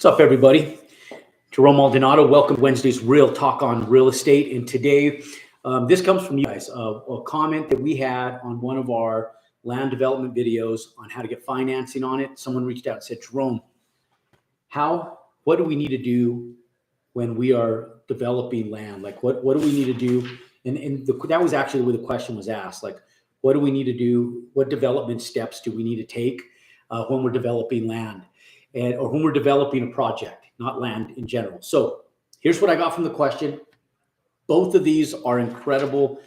What's up, everybody? Jerome Maldonado. Welcome to Wednesday's Real Talk on Real Estate. And today, this comes from you guys, a comment that we had on one of our land development videos on how to get financing on it. Someone reached out and said, Jerome, what do we need to do when we are developing land? Like, what do we need to do? And that was actually where the question was asked. Like, what do we need to do? What development steps do we need to take when we're developing land? Or when we're developing a project, not land in general. So here's what I got from the question. Both of these are incredible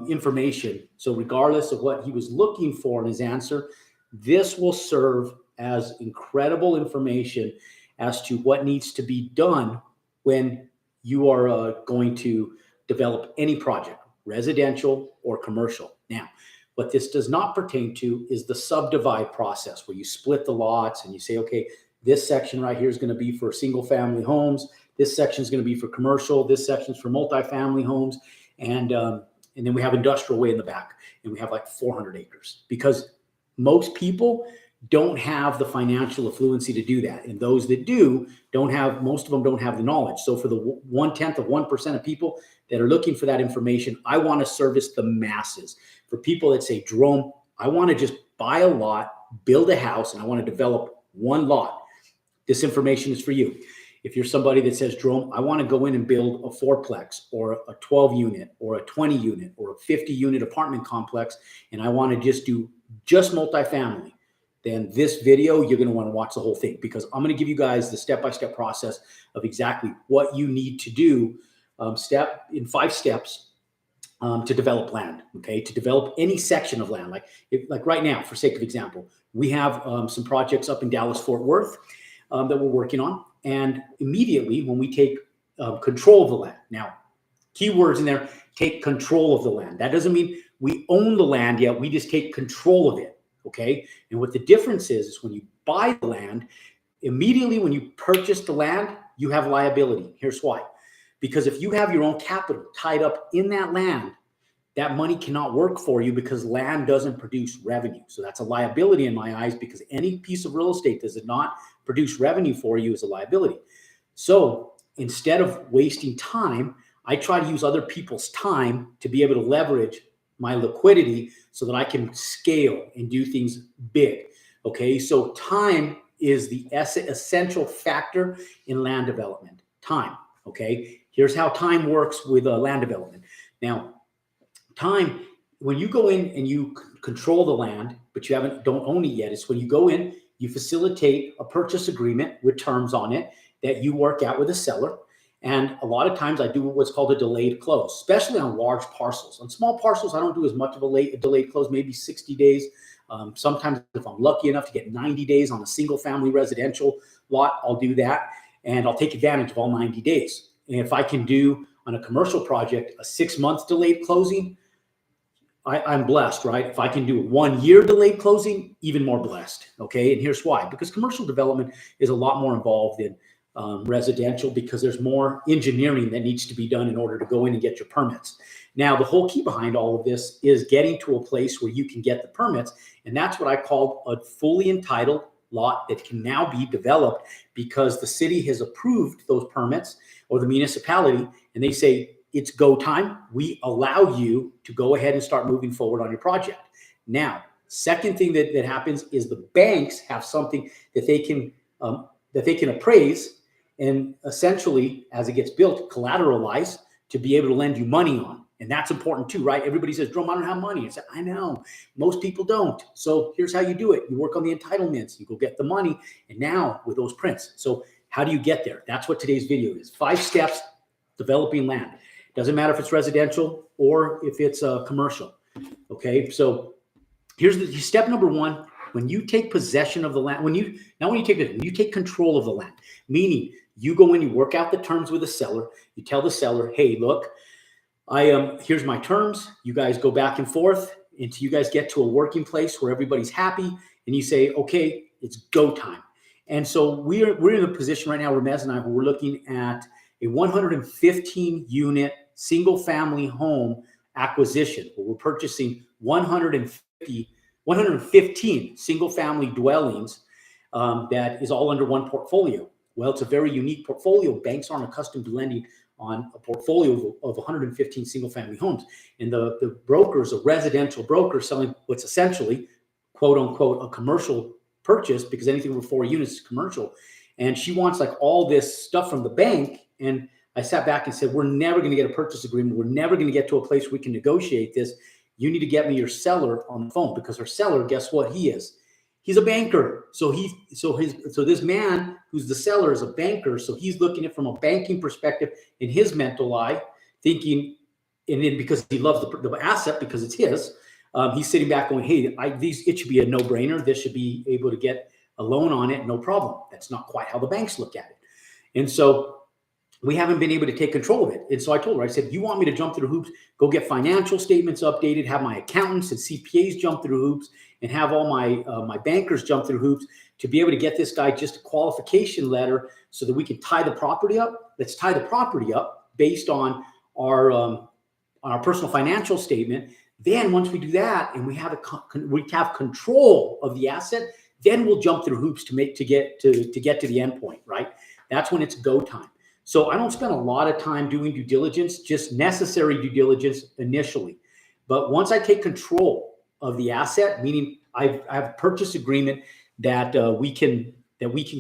information. So regardless of what he was looking for in his answer, this will serve as incredible information as to what needs to be done when you are going to develop any project, residential or commercial. Now, what this does not pertain to is the subdivide process where you split the lots and you say, okay, this section right here is going to be for single family homes. This section is going to be for commercial. This section is for multifamily homes. And then we have industrial way in the back and we have like 400 acres because most people don't have the financial affluency to do that. And those that do most of them don't have the knowledge. So for the 0.1% of people that are looking for that information, I want to service the masses. For people that say, Jerome, I want to just buy a lot, build a house, and I want to develop one lot. This information is for you. If you're somebody that says, Jerome, I want to go in and build a fourplex or a 12 unit or a 20 unit or a 50 unit apartment complex, and I want to just do multifamily, then this video, you're going to want to watch the whole thing because I'm going to give you guys the step-by-step process of exactly what you need to do in 5 steps to develop land, okay? To develop any section of land. Like right now, for sake of example, we have some projects up in Dallas-Fort Worth that we're working on. And immediately when we take control of the land, now, keywords in there, take control of the land. That doesn't mean we own the land yet, we just take control of it, okay? And what the difference is when you buy the land, immediately when you purchase the land, you have liability. Here's why. Because if you have your own capital tied up in that land, that money cannot work for you because land doesn't produce revenue. So that's a liability in my eyes because any piece of real estate does not produce revenue for you is a liability. So instead of wasting time, I try to use other people's time to be able to leverage my liquidity so that I can scale and do things big. Okay, so time is the essential factor in land development. Time. Okay, here's how time works with land development. Now, time, when you go in and you control the land, but you don't own it yet, it's when you go in, you facilitate a purchase agreement with terms on it that you work out with a seller. And a lot of times I do what's called a delayed close, especially on large parcels. On small parcels, I don't do as much of a delayed close, maybe 60 days. Sometimes if I'm lucky enough to get 90 days on a single family residential lot, I'll do that. And I'll take advantage of all 90 days. And if I can do on a commercial project, a 6-month delayed closing, I'm blessed, right? If I can do a 1-year delayed closing, even more blessed, okay? And here's why. Because commercial development is a lot more involved in residential because there's more engineering that needs to be done in order to go in and get your permits. Now, the whole key behind all of this is getting to a place where you can get the permits, and that's what I call a fully entitled lot that can now be developed because the city has approved those permits or the municipality, and they say, it's go time. We allow you to go ahead and start moving forward on your project. Now, second thing that happens is the banks have something that they can appraise and essentially, as it gets built, collateralize to be able to lend you money on. And that's important too, right? Everybody says, Jerome, I don't have money. I said, I know, most people don't. So here's how you do it. You work on the entitlements, you go get the money, and now with those prints. So how do you get there? That's what today's video is. 5 steps developing land. Doesn't matter if it's residential or if it's commercial. Okay, so here's step number 1. When you take possession of the land, when you take control of the land, meaning you go in, you work out the terms with the seller, you tell the seller, hey, look, here's my terms. You guys go back and forth until you guys get to a working place where everybody's happy, and you say, okay, it's go time. And so we're in a position right now, Ramez and I, where we're looking at a 115 unit single family home acquisition where we're purchasing 115 single family dwellings that is all under one portfolio. Well, it's a very unique portfolio. Banks aren't accustomed to lending on a portfolio of 115 single-family homes. And the broker is a residential broker selling what's essentially, quote unquote, a commercial purchase, because anything over 4 units is commercial. And she wants like all this stuff from the bank. And I sat back and said, we're never going to get a purchase agreement. We're never going to get to a place where we can negotiate this. You need to get me your seller on the phone, because her seller, guess what he is? He's a banker. So this man who's the seller is a banker. So he's looking at it from a banking perspective in his mental eye, thinking, and then because he loves the asset because it's his, he's sitting back going, hey, it should be a no-brainer. This should be able to get a loan on it, no problem. That's not quite how the banks look at it. And so we haven't been able to take control of it. And so I told her, I said, you want me to jump through hoops, go get financial statements updated, have my accountants and CPAs jump through hoops, and have all my bankers jump through hoops to be able to get this guy just a qualification letter so that we can tie the property up? Let's tie the property up based on our personal financial statement. Then once we do that and we have control of the asset, then we'll jump through hoops to get to the end point, right? That's when it's go time. So I don't spend a lot of time doing due diligence, just necessary due diligence initially. But once I take control of the asset, meaning I have a purchase agreement that we can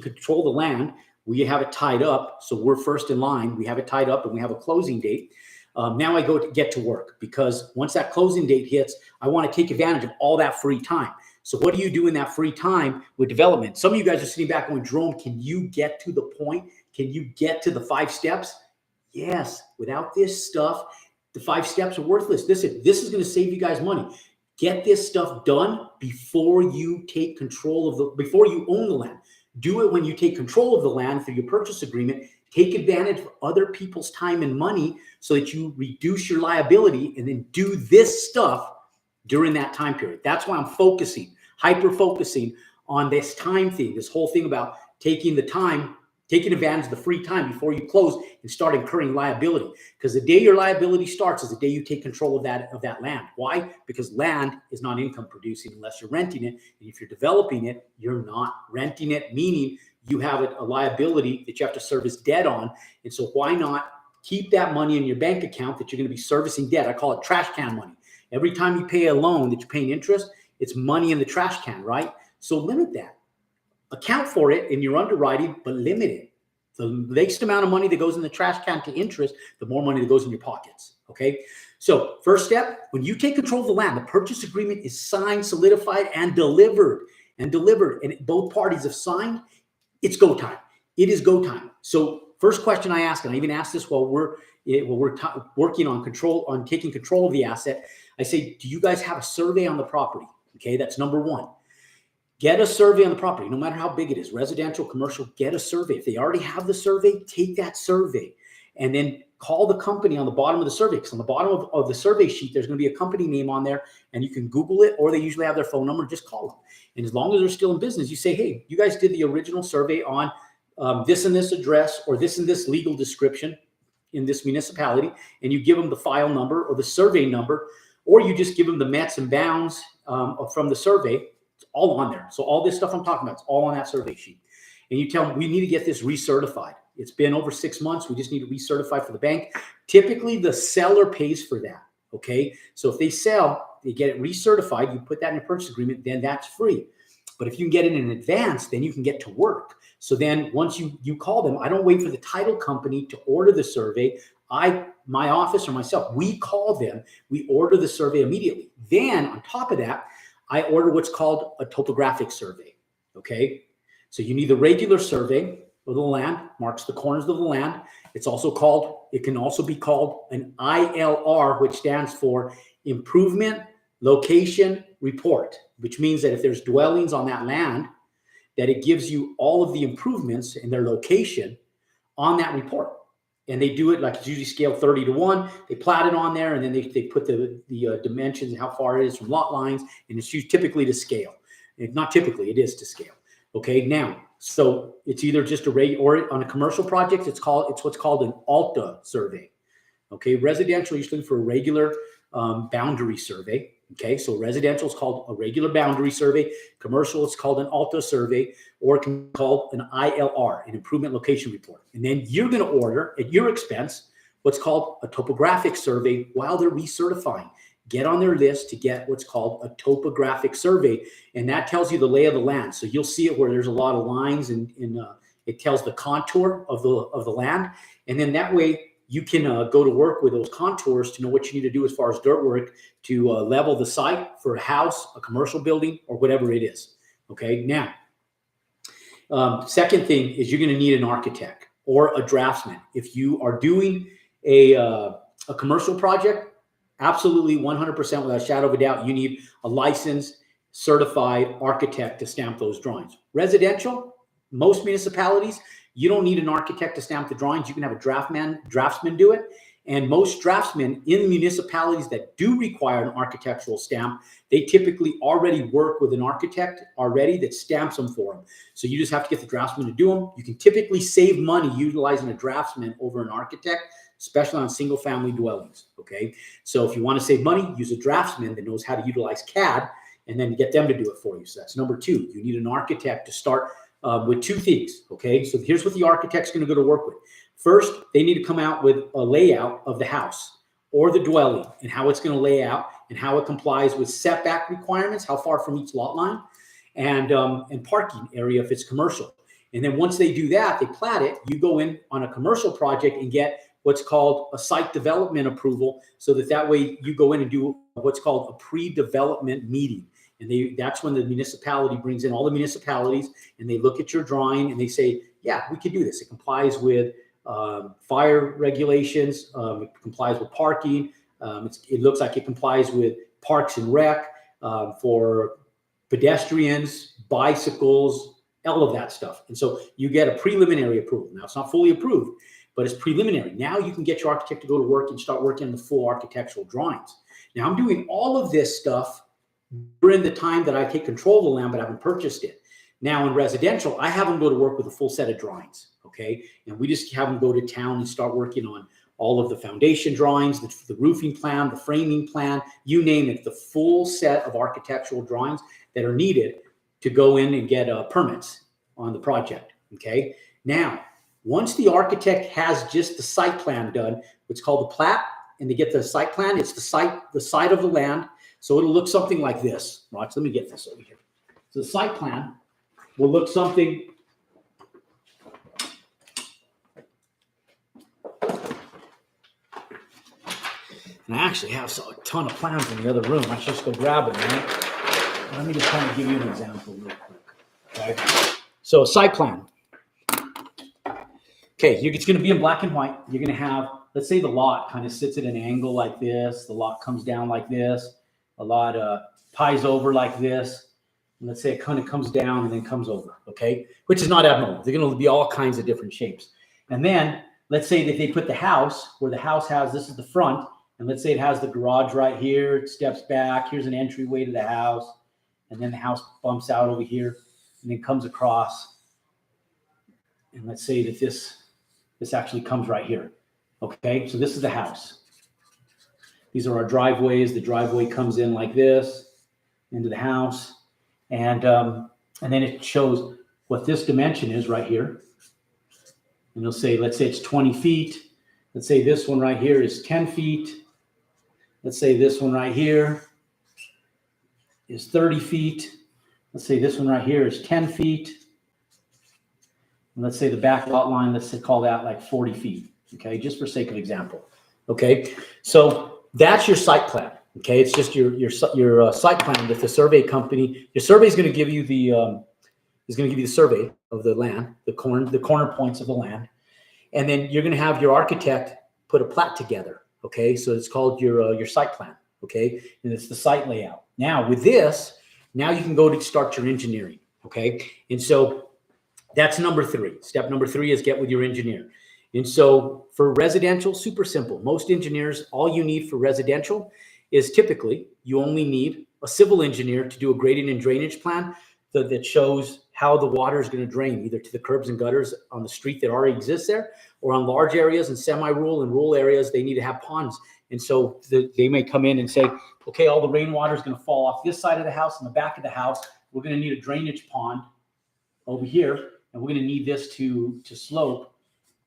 control the land, we have it tied up. So we're first in line. We have it tied up and we have a closing date. Now I go to get to work, because once that closing date hits, I want to take advantage of all that free time. So what do you do in that free time with development? Some of you guys are sitting back going, Jerome, can you get to the point? Can you get to the 5 steps? Yes. Without this stuff, the 5 steps are worthless. This is going to save you guys money. Get this stuff done before you take control before you own the land. Do it when you take control of the land through your purchase agreement. Take advantage of other people's time and money so that you reduce your liability, and then do this stuff during that time period. That's why I'm hyper-focusing on this time thing, this whole thing about taking advantage of the free time before you close and start incurring liability. Because the day your liability starts is the day you take control of that land. Why? Because land is not income producing unless you're renting it. And if you're developing it, you're not renting it, meaning you have a liability that you have to service debt on. And so why not keep that money in your bank account that you're going to be servicing debt? I call it trash can money. Every time you pay a loan that you're paying interest, it's money in the trash can, right? So limit that. Account for it in your underwriting, but limit it. The least amount of money that goes in the trash can to interest, the more money that goes in your pockets, okay? So first step, when you take control of the land, the purchase agreement is signed, solidified, and delivered. And both parties have signed, it's go time. It is go time. So first question I ask, and I even asked this while we're working on taking control of the asset, I say, do you guys have a survey on the property? Okay, that's number one. Get a survey on the property, no matter how big it is, residential, commercial, get a survey. If they already have the survey, take that survey and then call the company on the bottom of the survey. Because on the bottom of the survey sheet, there's going to be a company name on there, and you can Google it, or they usually have their phone number. Just call them. And as long as they're still in business, you say, hey, you guys did the original survey on this and this address, or this and this legal description in this municipality, and you give them the file number or the survey number, or you just give them the mets and bounds from the survey. It's all on there. So all this stuff I'm talking about, it's all on that survey sheet. And you tell them, we need to get this recertified. It's been over 6 months. We just need to recertify for the bank. Typically, the seller pays for that, okay? So if they sell, they get it recertified, you put that in a purchase agreement, then that's free. But if you can get it in advance, then you can get to work. So then once you call them, I don't wait for the title company to order the survey. My office or myself, we call them, we order the survey immediately. Then on top of that, I order what's called a topographic survey, okay? So you need the regular survey of the land, marks the corners of the land. It can also be called an ILR, which stands for Improvement Location Report, which means that if there's dwellings on that land, that it gives you all of the improvements in their location on that report. And they do it like it's usually scale 30:1. They plat it on there, and then they put the dimensions and how far it is from lot lines, and it's used typically to scale. Not typically, it is to scale. Okay, now, so it's either just a rate, or on a commercial project, it's what's called an ALTA survey. Okay, residential usually for a regular boundary survey. Okay, so residential is called a regular boundary survey. Commercial is called an ALTA survey, or it can be called an ILR, an improvement location report. And then you're going to order at your expense what's called a topographic survey while they're recertifying. Get on their list to get what's called a topographic survey, and that tells you the lay of the land. So you'll see it where there's a lot of lines, and it tells the contour of the land, and then that way you can go to work with those contours to know what you need to do as far as dirt work to level the site for a house, a commercial building, or whatever it is. Okay, now, second thing is you're going to need an architect or a draftsman. If you are doing a commercial project, absolutely 100% without a shadow of a doubt, you need a licensed, certified architect to stamp those drawings. Residential, most municipalities, you don't need an architect to stamp the drawings. You can have a draftsman do it. And most draftsmen in municipalities that do require an architectural stamp, they typically already work with an architect already that stamps them for them. So you just have to get the draftsman to do them. You can typically save money utilizing a draftsman over an architect, especially on single family dwellings. Okay. So if you want to save money, use a draftsman that knows how to utilize CAD and then get them to do it for you. So that's number two. You need an architect to start with two things. Okay. So here's what the architect's going to go to work with. First, they need to come out with a layout of the house or the dwelling and how it's going to lay out and how it complies with setback requirements, how far from each lot line, and parking area if it's commercial. And then once they do that, they plat it. You go in on a commercial project and get what's called a site development approval, so that way you go in and do what's called a pre-development meeting. And that's when the municipality brings in all the municipalities and they look at your drawing and they say, yeah, we could do this. It complies with fire regulations. It complies with parking. It looks like it complies with parks and rec for pedestrians, bicycles, all of that stuff. And so you get a preliminary approval. Now it's not fully approved, but it's preliminary. Now you can get your architect to go to work and start working on the full architectural drawings. Now I'm doing all of this stuff during the time that I take control of the land, but I haven't purchased it. Now in residential, I have them go to work with a full set of drawings. Okay. And we just have them go to town and start working on all of the foundation drawings, the roofing plan, the framing plan, you name it, the full set of architectural drawings that are needed to go in and get permits on the project. Okay. Now, once the architect has just the site plan done, it's called the plat, and they get the site plan, it's the site of the land. So it'll look something like this. Watch, let me get this over here. So the site plan will look something. And I actually have a ton of plans in the other room. I should just go grab them, right? Let me just kind of give you an example real quick. Okay. So site plan. Okay, it's going to be in black and white. You're going to have, let's say the lot kind of sits at an angle like this. The lot comes down like this. A lot pies over like this. And let's say it kind of comes down and then comes over, okay? Which is not abnormal. They're going to be all kinds of different shapes. And then let's say that they put the house where the house has, this is the front, and let's say it has the garage right here. It steps back. Here's an entryway to the house. And then the house bumps out over here and then comes across. And let's say that this actually comes right here. Okay, so this is the house. These are our driveways. The driveway comes in like this into the house. And then it shows what this dimension is right here. And it'll say, let's say it's 20 feet. Let's say this one right here is 10 feet. Let's say this one right here is 30 feet. Let's say this one right here is 10 feet. And let's say the back lot line, let's call that like 40 feet. Okay, just for sake of example. Okay, so that's your site plan. Okay, it's just your site plan with the survey company. Your survey is going to give you the survey of the land, the corner points of the land, and then you're going to have your architect put a plat together. Okay, so it's called your site plan. Okay, and it's the site layout. Now with this, now you can go to start your engineering. Okay, and so that's number 3. Step number 3 is get with your engineer. And so for residential, super simple. Most engineers, all you need for residential is typically you only need a civil engineer to do a grading and drainage plan that shows how the water is going to drain, either to the curbs and gutters on the street that already exists there, or on large areas and semi-rural and rural areas, they need to have ponds And so they may come in and say, okay, all the rainwater is going to fall off this side of the house and the back of the house. We're going to need a drainage pond over here, and we're going to need this to slope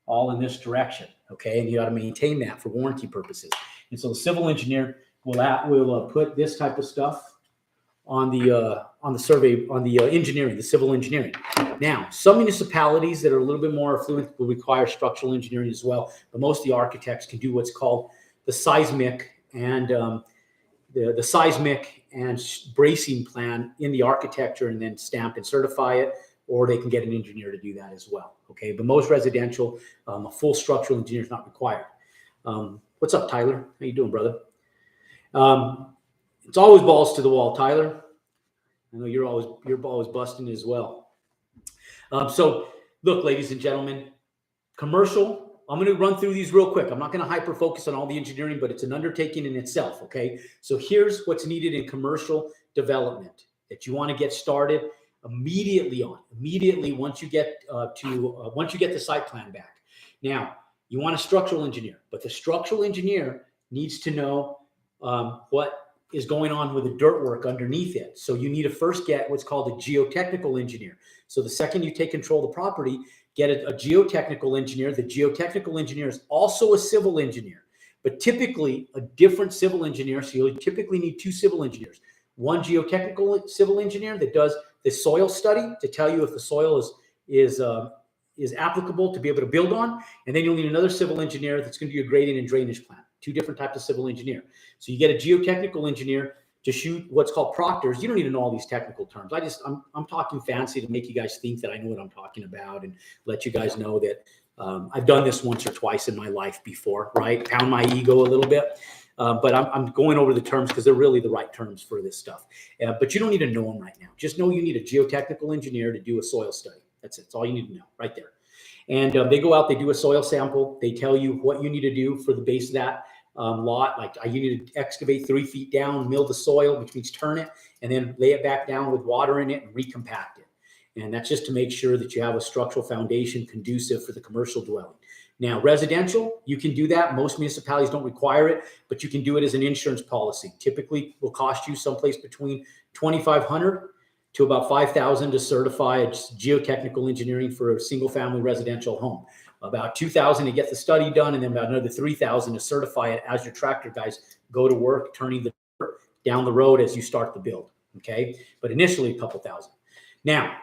all in this direction. Okay, and you got to maintain that for warranty purposes. And so the civil engineer will put this type of stuff on the survey, on the engineering, the civil engineering. Now, some municipalities that are a little bit more affluent will require structural engineering as well, but most of the architects can do what's called the seismic and the seismic and bracing plan in the architecture, and then stamp and certify it, or they can get an engineer to do that as well. Okay, but most residential, a full structural engineer is not required. What's up, Tyler? How you doing, brother? It's always balls to the wall, Tyler. I know you're always busting as well. So look, ladies and gentlemen, commercial, I'm going to run through these real quick. I'm not going to hyper focus on all the engineering, but it's an undertaking in itself. Okay. So here's what's needed in commercial development that you want to get started immediately once you get the site plan back. Now, you want a structural engineer, but the structural engineer needs to know what is going on with the dirt work underneath it. So you need to first get what's called a geotechnical engineer. So the second you take control of the property, get a geotechnical engineer. The geotechnical engineer is also a civil engineer, but typically a different civil engineer. So you'll typically need two civil engineers. One geotechnical civil engineer that does the soil study to tell you if the soil is applicable to be able to build on. And then you'll need another civil engineer that's going to do your grading and drainage plan. Two different types of civil engineer. So you get a geotechnical engineer to shoot what's called proctors. You don't need to know all these technical terms. I'm talking fancy to make you guys think that I know what I'm talking about, and let you guys know that I've done this once or twice in my life before, right? Pound my ego a little bit. But I'm going over the terms because they're really the right terms for this stuff. But you don't need to know them right now. Just know you need a geotechnical engineer to do a soil study. That's it. That's all you need to know right there. And they go out, they do a soil sample. They tell you what you need to do for the base of that lot. Like you need to excavate 3 feet down, mill the soil, which means turn it, and then lay it back down with water in it and recompact it. And that's just to make sure that you have a structural foundation conducive for the commercial dwelling. Now, residential, you can do that. Most municipalities don't require it, but you can do it as an insurance policy. Typically will cost you someplace between $2,500 to about $5,000 to certify a geotechnical engineering for a single family residential home. About $2,000 to get the study done, and then about another $3,000 to certify it as your tractor guys go to work, turning the dirt down the road as you start the build. Okay, but initially a couple thousand. Now,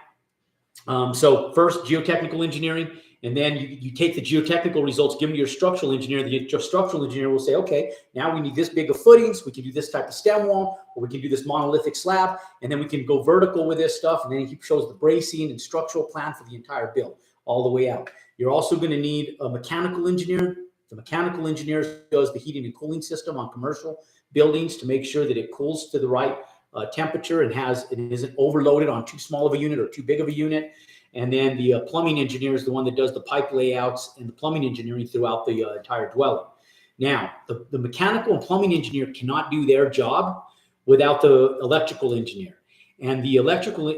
so first geotechnical engineering, and then you take the geotechnical results, give them to your structural engineer. The structural engineer will say, okay, now we need this big of footings. We can do this type of stem wall, or we can do this monolithic slab, and then we can go vertical with this stuff. And then he shows the bracing and structural plan for the entire build all the way out. You're also going to need a mechanical engineer. The mechanical engineer does the heating and cooling system on commercial buildings to make sure that it cools to the right temperature and it isn't overloaded on too small of a unit or too big of a unit. And then the plumbing engineer is the one that does the pipe layouts and the plumbing engineering throughout the entire dwelling. Now, the mechanical and plumbing engineer cannot do their job without the electrical engineer, and the electrical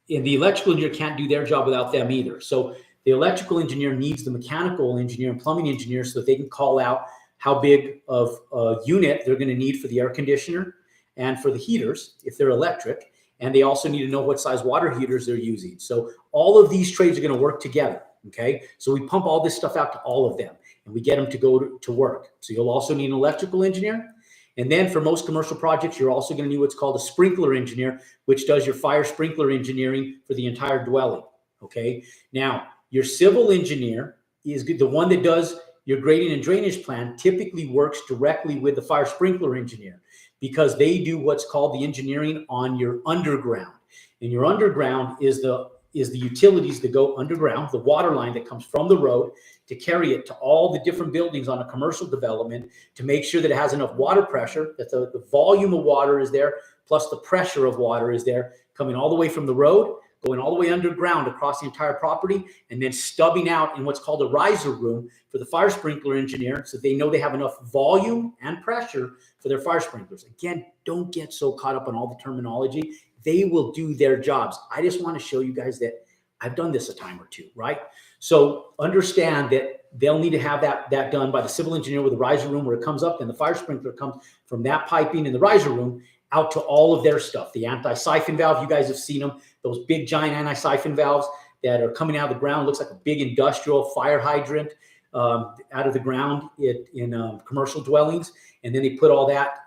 engineer can't do their job without them either. So the electrical engineer needs the mechanical engineer and plumbing engineer so that they can call out how big of a unit they're going to need for the air conditioner and for the heaters if they're electric. And they also need to know what size water heaters they're using. So all of these trades are going to work together. Okay. So we pump all this stuff out to all of them and we get them to go to work. So you'll also need an electrical engineer. And then for most commercial projects, you're also going to need what's called a sprinkler engineer, which does your fire sprinkler engineering for the entire dwelling. Okay. Now, your civil engineer is the one that does your grading and drainage plan, typically works directly with the fire sprinkler engineer, because they do what's called the engineering on your underground. And your underground is the utilities that go underground, the water line that comes from the road to carry it to all the different buildings on a commercial development to make sure that it has enough water pressure, that the volume of water is there, plus the pressure of water is there, coming all the way from the road, going all the way underground across the entire property, and then stubbing out in what's called a riser room for the fire sprinkler engineer so they know they have enough volume and pressure for their fire sprinklers. Again, don't get so caught up on all the terminology. They will do their jobs. I just want to show you guys that I've done this a time or two, right? So understand that they'll need to have that done by the civil engineer with a riser room where it comes up, and the fire sprinkler comes from that piping in the riser room out to all of their stuff. The anti-siphon valve, you guys have seen them, those big giant anti-siphon valves that are coming out of the ground, looks like a big industrial fire hydrant out of the ground in commercial dwellings. And then they put all that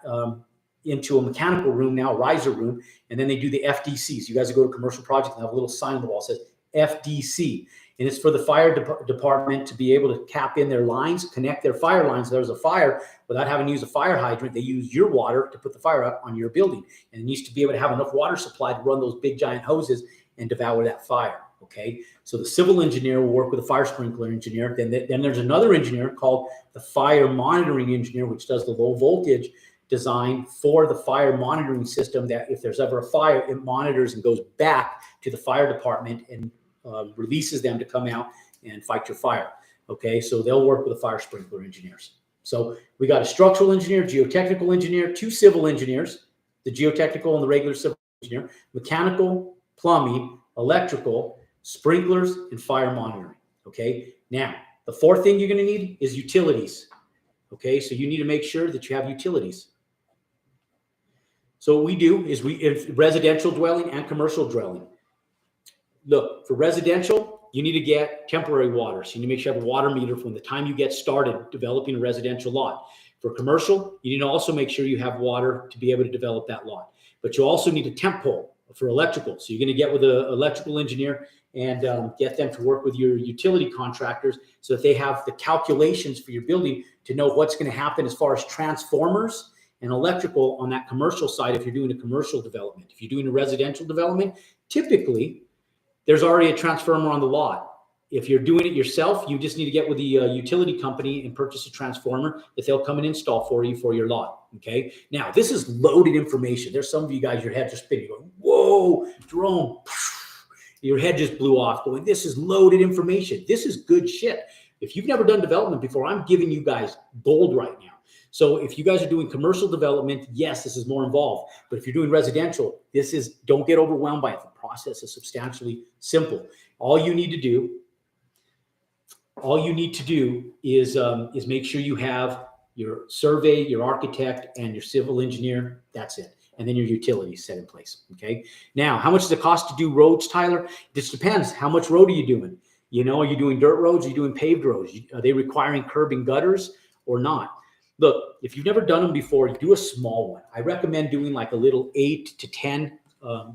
into a mechanical room now, a riser room, and then they do the FDCs. You guys go to commercial projects and have a little sign on the wall that says FDC. And it's for the fire department to be able to cap in their lines, connect their fire lines. There's a fire without having to use a fire hydrant. They use your water to put the fire out on your building. And it needs to be able to have enough water supply to run those big giant hoses and devour that fire. Okay, so the civil engineer will work with the fire sprinkler engineer. Then there's another engineer called the fire monitoring engineer, which does the low voltage design for the fire monitoring system, that if there's ever a fire, it monitors and goes back to the fire department and releases them to come out and fight your fire. Okay, so they'll work with the fire sprinkler engineers. So we got a structural engineer, geotechnical engineer, 2 civil engineers, the geotechnical and the regular civil engineer, mechanical, plumbing, electrical, sprinklers, and fire monitoring. Okay, now the 4th thing you're going to need is utilities. Okay, so you need to make sure that you have utilities. So what we do is if residential dwelling and commercial dwelling. Look, for residential, you need to get temporary water. So you need to make sure you have a water meter from the time you get started developing a residential lot. For commercial, you need to also make sure you have water to be able to develop that lot. But you also need a temp pole for electrical. So you're going to get with an electrical engineer and get them to work with your utility contractors so that they have the calculations for your building to know what's going to happen as far as transformers and electrical on that commercial side if you're doing a commercial development. If you're doing a residential development, typically there's already a transformer on the lot. If you're doing it yourself, you just need to get with the utility company and purchase a transformer that they'll come and install for you for your lot. Okay. Now, this is loaded information. There's some of you guys, your head just spinning, going, whoa, Jerome, your head just blew off going, this is loaded information. This is good shit. If you've never done development before, I'm giving you guys gold right now. So if you guys are doing commercial development, yes, this is more involved. But if you're doing residential, don't get overwhelmed by it. The process is substantially simple. All you need to do is make sure you have your survey, your architect, and your civil engineer. That's it. And then your utilities set in place. Okay. Now, how much does it cost to do roads, Tyler? This depends. How much road are you doing? You know, are you doing dirt roads? Are you doing paved roads? Are they requiring curb and gutters or not? Look, if you've never done them before, do a small one. I recommend doing like a little 8 to 10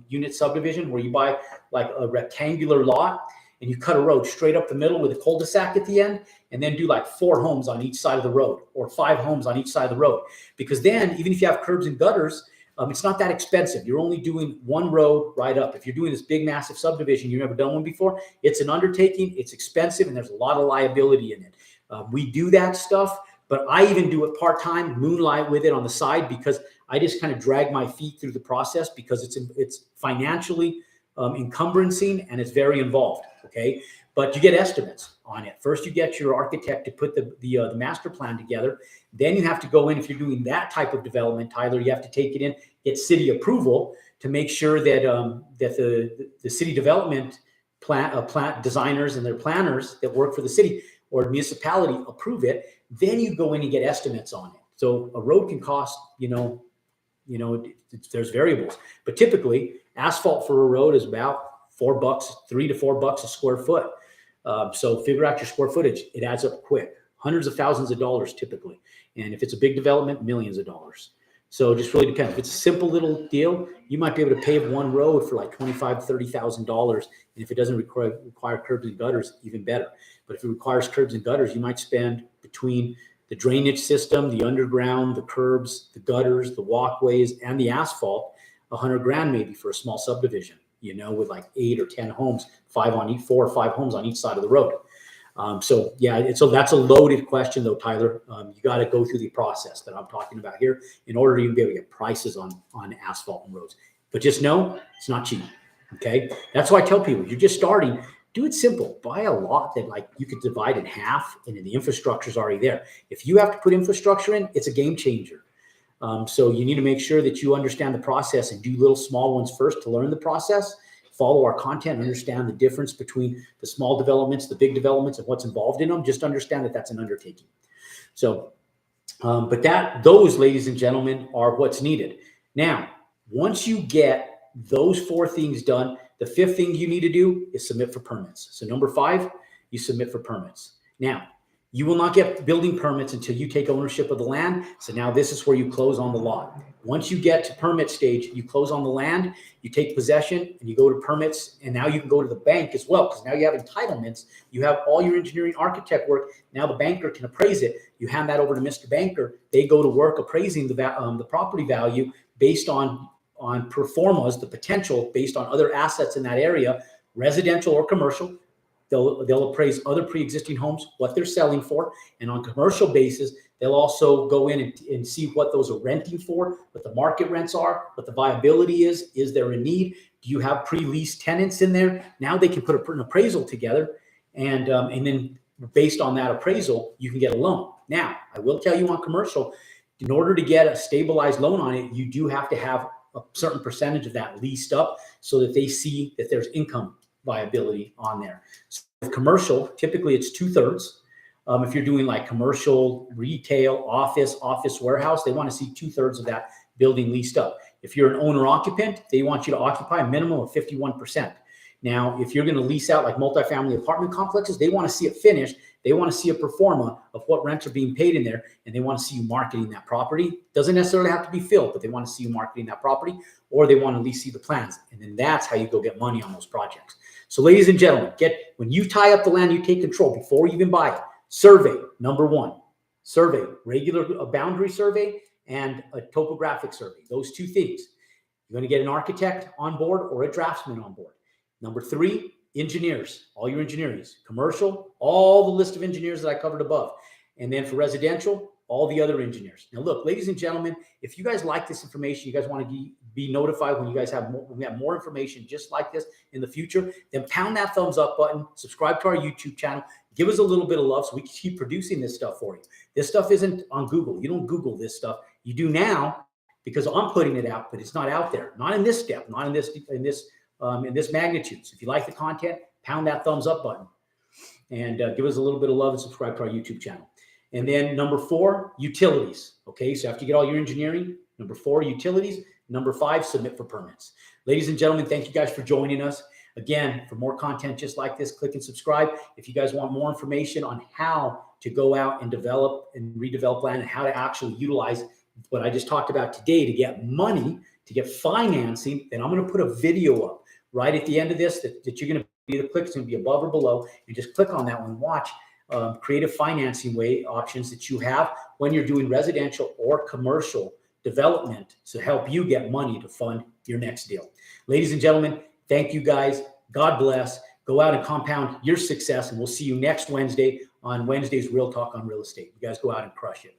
unit subdivision where you buy like a rectangular lot and you cut a road straight up the middle with a cul-de-sac at the end, and then do like 4 homes on each side of the road or 5 homes on each side of the road. Because then even if you have curbs and gutters, it's not that expensive. You're only doing one road right up. If you're doing this big, massive subdivision, you've never done one before, it's an undertaking, it's expensive, and there's a lot of liability in it. We do that stuff. But I even do it part-time, moonlight with it on the side, because I just kind of drag my feet through the process because it's financially encumberancing and it's very involved. Okay, but you get estimates on it. First, you get your architect to put the master plan together. Then you have to go in, if you're doing that type of development, Tyler, you have to take it in, get city approval to make sure that the city development plant designers and their planners that work for the city or municipality approve it. Then you go in and get estimates on it. So a road can cost, there's variables, but typically asphalt for a road is about $4, $3 to $4 a square foot. So figure out your square footage. It adds up quick, hundreds of thousands of dollars typically. And if it's a big development, millions of dollars. So it just really depends. If it's a simple little deal, you might be able to pave one road for like $25,000 to $30,000. And if it doesn't require curbs and gutters, even better. But if it requires curbs and gutters, you might spend between the drainage system, the underground, the curbs, the gutters, the walkways, and the asphalt, $100,000 maybe for a small subdivision, with like 8 or 10 homes, 4 or 5 homes on each side of the road. So that's a loaded question though, Tyler. You got to go through the process that I'm talking about here in order to even be able to get prices on asphalt and roads. But just know it's not cheap. Okay. That's why I tell people, you're just starting, do it simple. Buy a lot that like you could divide in half and then the infrastructure is already there. If you have to put infrastructure in, it's a game changer. So you need to make sure that you understand the process and do little small ones first to learn the process. follow our content, understand the difference between the small developments, the big developments, and what's involved in them, just understand that that's an undertaking. So, but those, ladies and gentlemen, are what's needed. Now, once you get those 4 things done, the 5th thing you need to do is submit for permits. So number 5, you submit for permits. Now, you will not get building permits until you take ownership of the land. So now this is where you close on the lot. Once you get to permit stage, you close on the land, you take possession, and you go to permits. And now you can go to the bank as well, because now you have entitlements. You have all your engineering architect work. Now the banker can appraise it. You hand that over to Mr. Banker. They go to work appraising the property value based on performance, the potential based on other assets in that area, residential or commercial. They'll appraise other pre-existing homes, what they're selling for, and on commercial basis, they'll also go in and see what those are renting for, what the market rents are, what the viability is there a need? Do you have pre-leased tenants in there? Now they can put an appraisal together, and then based on that appraisal, you can get a loan. Now, I will tell you on commercial, in order to get a stabilized loan on it, you do have to have a certain percentage of that leased up so that they see that there's income viability on there. So with commercial, typically it's 2/3. If you're doing like commercial, retail, office warehouse, they want to see 2/3 of that building leased up. If you're an owner occupant, they want you to occupy a minimum of 51%. Now, if you're going to lease out like multifamily apartment complexes, they want to see it finished. They want to see a pro forma of what rents are being paid in there, and they want to see you marketing that property. Doesn't necessarily have to be filled, but they want to see you marketing that property, or they want to at least see the plans. And then that's how you go get money on those projects. So ladies and gentlemen, when you tie up the land, you take control before you even buy it. Survey, number 1. Survey, a boundary survey and a topographic survey. Those 2 things. You're going to get an architect on board or a draftsman on board. Number 3, engineers, all your engineers, commercial, all the list of engineers that I covered above. And then for residential, all the other engineers. Now, look, ladies and gentlemen, if you guys like this information, you guys want to be notified when you guys have when we have more information just like this in the future, then pound that thumbs up button, subscribe to our YouTube channel, give us a little bit of love so we can keep producing this stuff for you. This stuff isn't on Google. You don't Google this stuff. You do now because I'm putting it out, but it's not out there. Not in this step, not in this magnitude. So if you like the content, pound that thumbs up button and give us a little bit of love and subscribe to our YouTube channel. And then number 4, utilities. Okay, so after you get all your engineering, number 4, utilities. Number 5, submit for permits. Ladies and gentlemen, thank you guys for joining us. Again, for more content just like this, click and subscribe. If you guys want more information on how to go out and develop and redevelop land and how to actually utilize what I just talked about today to get money, to get financing, then I'm going to put a video up right at the end of this that you're going to be the click's going to be above or below. You just click on that one, watch creative financing options that you have when you're doing residential or commercial development to help you get money to fund your next deal. Ladies and gentlemen, thank you guys. God bless. Go out and compound your success, and we'll see you next Wednesday on Wednesday's Real Talk on Real Estate. You guys go out and crush it.